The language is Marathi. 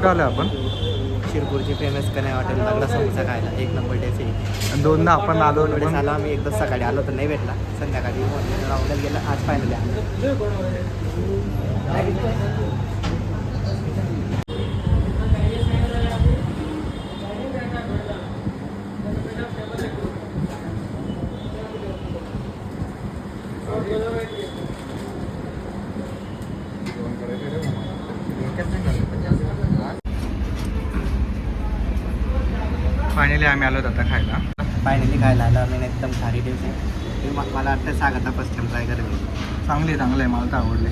कुठं आलो आपण? शिरपूरची फेमस कन्या हॉटेल लागला समोसा खायला, एक नंबर टेस्ट आहे. आणि दोनदा आपण आलो वेळेस पण आलो आम्ही, एकदा सकाळी आलो तर नाही भेटला, संध्याकाळी राऊंडला गेलं, आज फायनली आलो. फायनली आम्ही आलो आता खायला. फायनली खायला आलो आम्ही, एकदम भारी टेस्ट आहे. मला वाटतं सागर आता फर्स्ट टाइम ट्राय करेल. चांगले आहे मला तर आवडले.